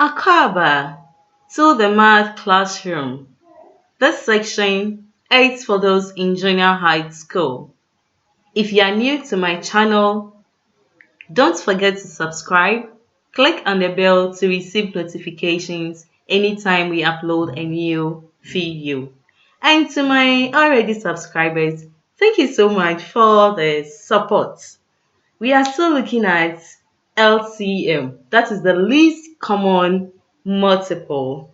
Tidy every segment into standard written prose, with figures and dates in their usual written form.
Akaba to the math classroom. This section is for those in junior high school. If you are new to my channel, don't forget to subscribe. Click on the bell to receive notifications anytime we upload a new video. And to my already subscribers, thank you so much for the support. We are still looking at LCM, that is the least common multiple.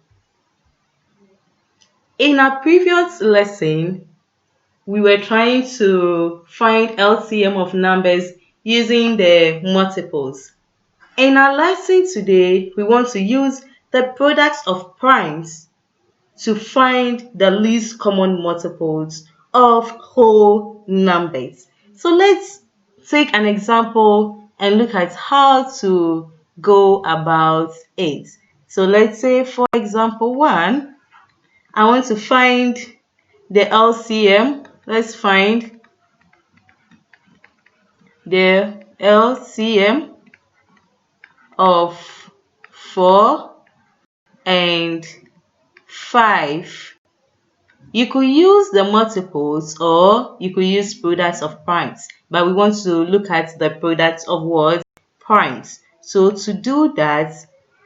In our previous lesson, we were trying to find LCM of numbers using the multiples. In our lesson today, we want to use the products of primes to find the least common multiples of whole numbers. So let's take an example and look at how to go about it. So let's say, for example 1, I want to find the LCM. Let's find the LCM of 4 and 5. You could use the multiples or you could use products of primes, but we want to look at the products of what? Primes. So to do that,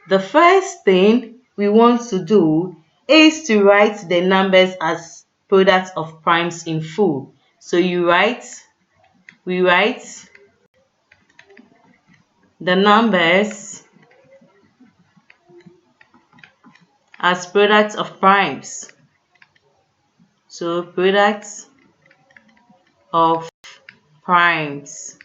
the first thing we want to do is to write the numbers as products of primes in full. So we write the numbers as products of primes. So products of primes.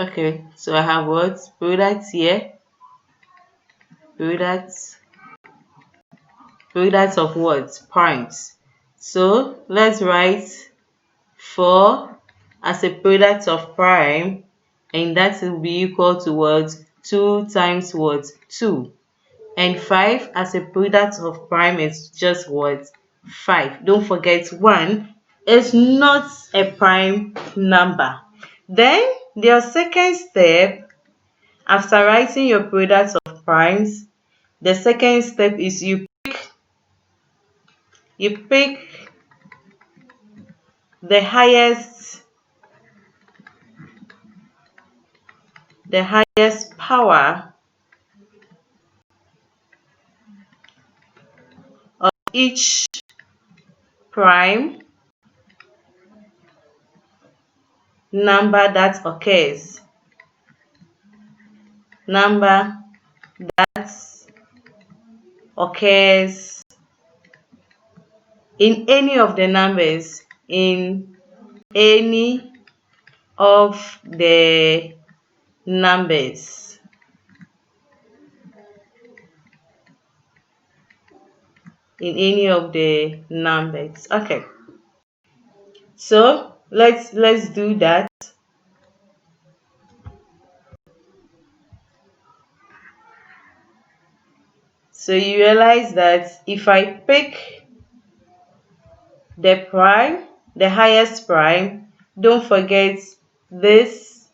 Okay, so I have what? Products here. Products of what? Primes. So let's write 4 as a product of prime, and that will be equal to what? 2 times what? 2. And 5 as a product of prime is just what? 5. Don't forget 1 is not a prime number. Then your second step, after writing your products of primes, the second step is you pick the highest power of each prime number that occurs. Number that occurs in any of the numbers, in any of the numbers. In any of the numbers. Okay. So let's do that. So you realize that if I pick the prime, the highest prime, don't forget this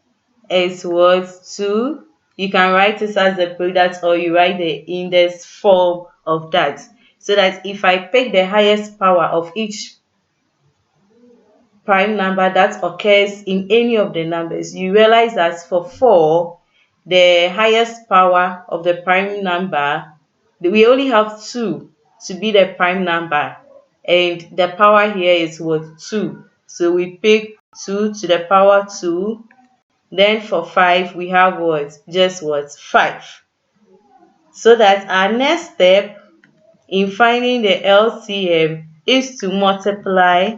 is what? 2. You can write it as the product or you write the index form of that. So that if I pick the highest power of each prime number that occurs in any of the numbers, you realize that for 4, the highest power of the prime number, we only have 2 to be the prime number, and the power here is what? 2. So we pick 2 to the power 2. Then for 5 we have what? Just what? 5. So that our next step in finding the LCM is to multiply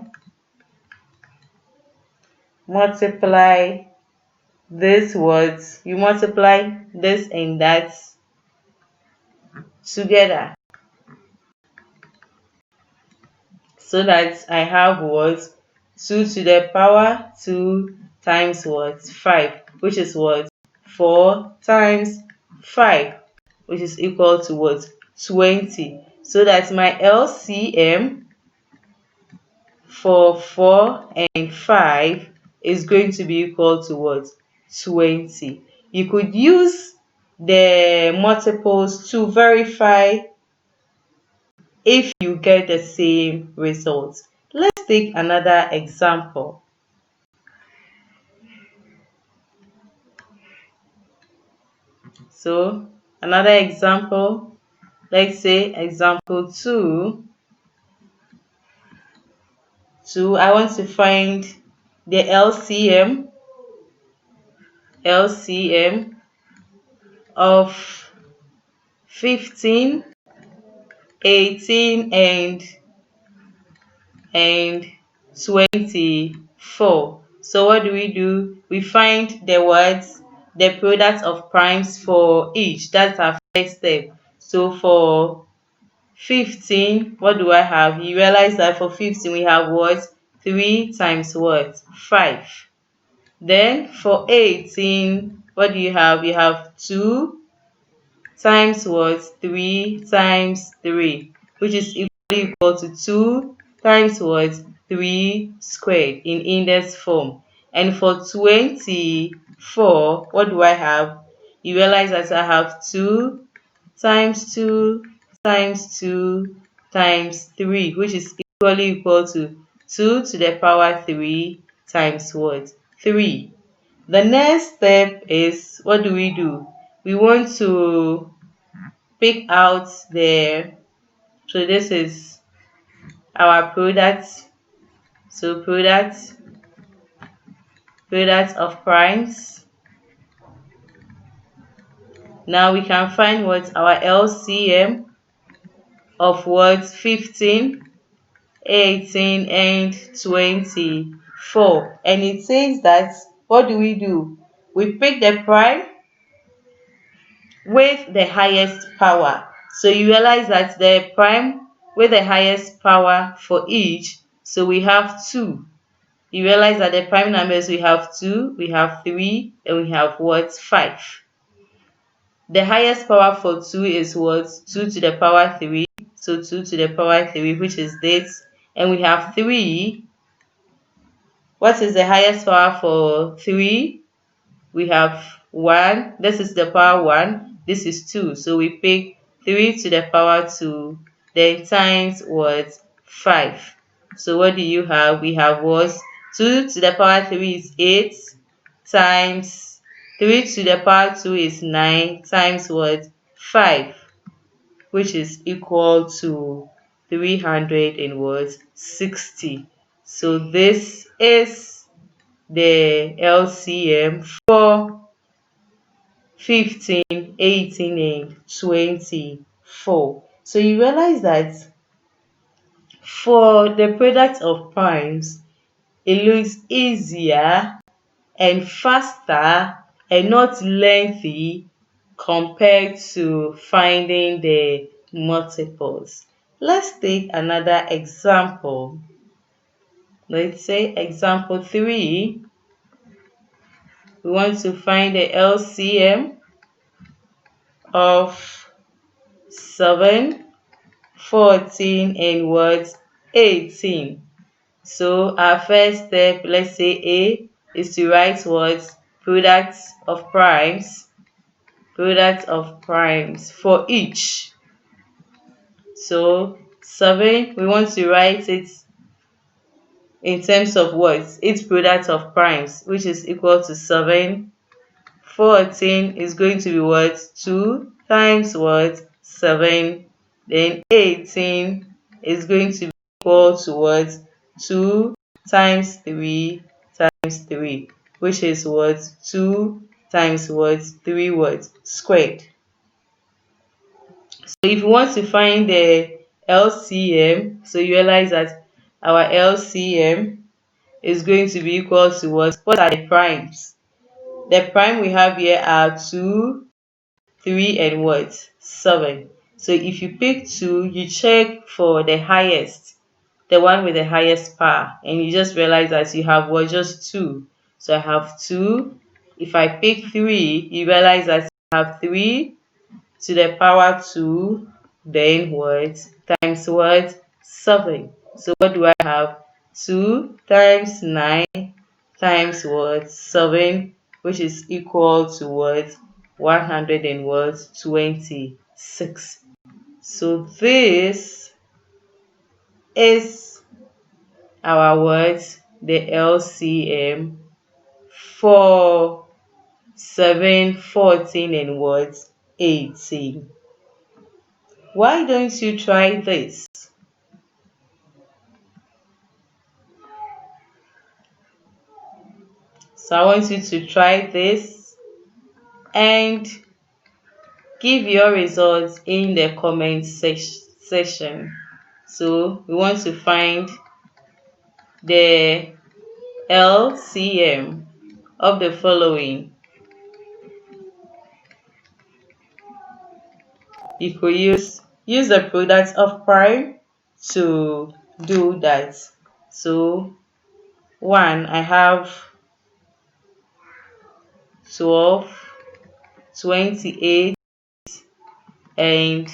this words, you multiply this and that together, so that I have what? 2 to the power 2 times what? 5. which is what? 4 times 5, which is equal to what? 20. So that's my LCM for 4 and 5 is going to be equal to what? 20. You could use the multiples to verify if you get the same result. Let's take another example. So another example, let's say example 2. I want to find the LCM of 15, 18 and 24. So what do? We find the words, the product of primes for each. That's our first step. So for 15, what do I have? You realize that for 15 we have what? 3 times what? 5. Then for 18, what do you have? You have 2 times what? 3 times 3, which is equal to 2 times what? 3 squared in index form. And for 24, what do I have? You realize that I have 2 times 2 times 2 times 3, which is equal to 2 to the power 3 times what? 3. The next step is, what do? We want to pick out the, so this is our product. So product of primes. Now we can find what? Our LCM of what? 15, 18 and 24. And it says that, what do? We pick the prime with the highest power. So you realize that the prime with the highest power for each, so we have 2. You realize that the prime numbers, we have 2, we have 3, and we have what? 5. The highest power for 2 is what? 2 to the power 3. So 2 to the power 3, which is this. And we have 3. What is the highest power for 3? We have 1. This is the power 1. This is 2. So we pick 3 to the power 2. Then times what? 5. So what do you have? We have what? 2 to the power 3 is 8 times 3 to the power 2 is 9 times what? 5, which is equal to 360. So this is the LCM for 15, 18 and 24. So you realize that for the product of primes, it looks easier and faster and not lengthy compared to finding the multiples. Let's take another example. Let's say example 3. We want to find the LCM of 7, 14 and what? 18. So our first step, let's say A, is to write what? Product of primes for each. So 7, we want to write it in terms of what? Its product of primes, which is equal to 7. 14 is going to be what? 2 times what? 7. Then 18 is going to be equal to what? 2 times 3 times 3, which is what? 2 times what? 3 what? Squared. So if you want to find the LCM, so you realize that our LCM is going to be equal to what? What are the primes? The prime we have here are 2, 3 and what? 7. So if you pick 2, you check for the highest, the one with the highest power, and you just realize that you have what? Just 2. So I have 2 If I pick 3, you realize that I have 3 to the power 2, then what? Times what? 7. So what do I have? 2 times 9 times what? 7, which is equal to what? 126. So this is our words, the LCM for 7, 14, and what? 18. Why don't you try this? So I want you to try this and give your results in the comment section. So we want to find the LCM of the following. You could use the product of prime to do that. So 1, I have 12, 28, and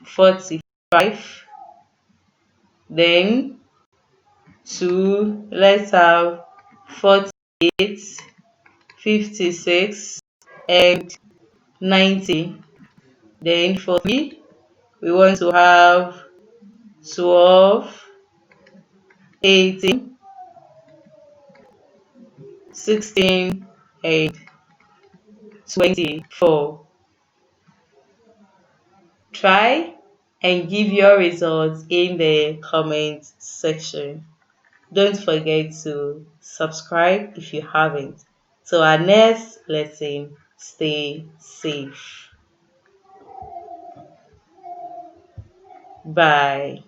45. Then 2, let's have 48, 56, and 90. Then for 3, we want to have 12, 18, 16, and 24. Try and give your results in the comment section. Don't forget to subscribe if you haven't. So our next lesson, stay safe. Bye.